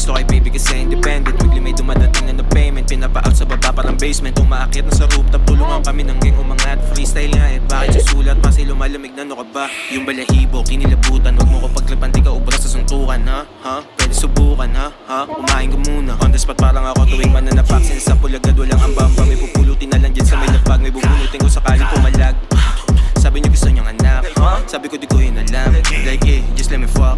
gusto kay baby kasi independent. Weekly may dumadating na payment. Pinapa-out sa baba parang basement. Umaakyat na sa rooftop, tulungan kami ng gang umangat. Freestyle nga eh, bakit susulat pa si lumalamig na ano ka ba? Yung balahibo, kinilabutan. Wag mo ko paglapan, di ka ubra sa suntukan, ha? Pwede subukan, ha? Umain ka muna. On the spot parang ako tuwing mananapak. Sinasapul agad, walang ambamba. May pupulutin na lang dyan sa may lapag. May bubunutin ko sakaling pumalag. Sabi niyo gusto niyang anak, sabi ko di ko inalam. Like just let me fuck.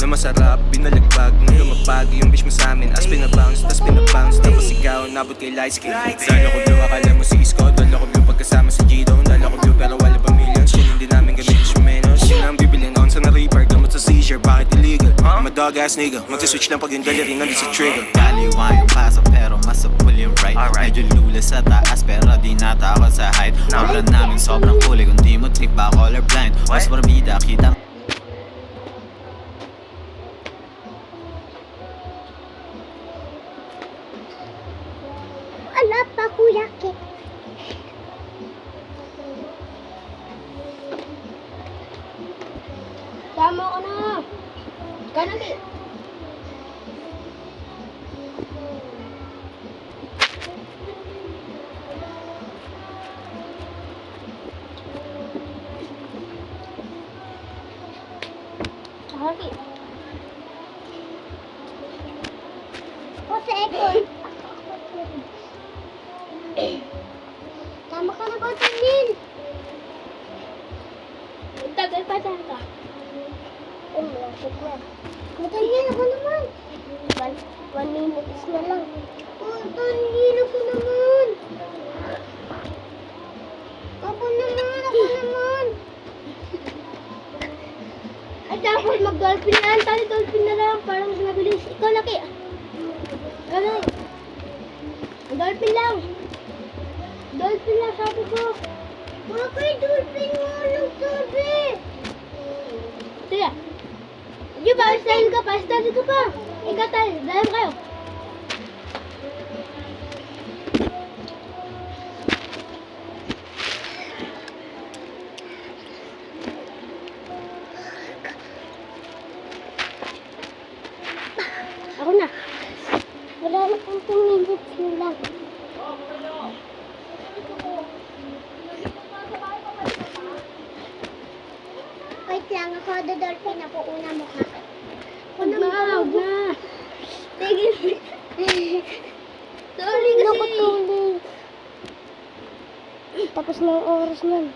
Na masarap, binalagbag. Nung lumapag, yung bitch mo sa amin. As pinabounce, tas pinabounce. Tapos ikaw, nabot kay light skin. Dala ko blue, akala mo si Isko. Dala ko blue pagkasama si G-Dome. Dala ko blue pero wala pa millions. Yun hindi namin gamit yung menos. Yun ang bibilin on sa na-reaper. Gamot sa seizure, bakit illegal? I'm a dog ass nigga. Magsiswitch lang pag yung dali rin nandun sa trigger. Kaliwa yung pasok pero masapul yung right. Medyo lula sa taas pero di natakot sa height. Obra namin sobrang kulay kung di mo trip ba colorblind. Mas barbida kita. Ala pa kuya ke. Tama ko na. Kanan ke. Lagi. O sa ekon. Tama ka na ba, Tanin? Tagal pa dyan ka. Malapit na. Tanin, ako naman. 1 minutes na lang. Tanin, ako naman. Ako naman. Ay, dapat mag-dolphin na. Tali, dolphin na lang. Parang mas mabilis. Ikaw, Laki. Ganun. Dolphin lang. Dolphin lang, sabi ko. Bakit dolphin nga lang sabi? Sige. Di ba, style ka pa. Style ka pa. Ikaw tayo. Dahil kayo. Ako na. Wala na pang 2 minutes na lang. Wait lang, ako dodolphin ako una mukha. Huwag na. Tigil. Sorry kasi. Tapos na ang oras nun.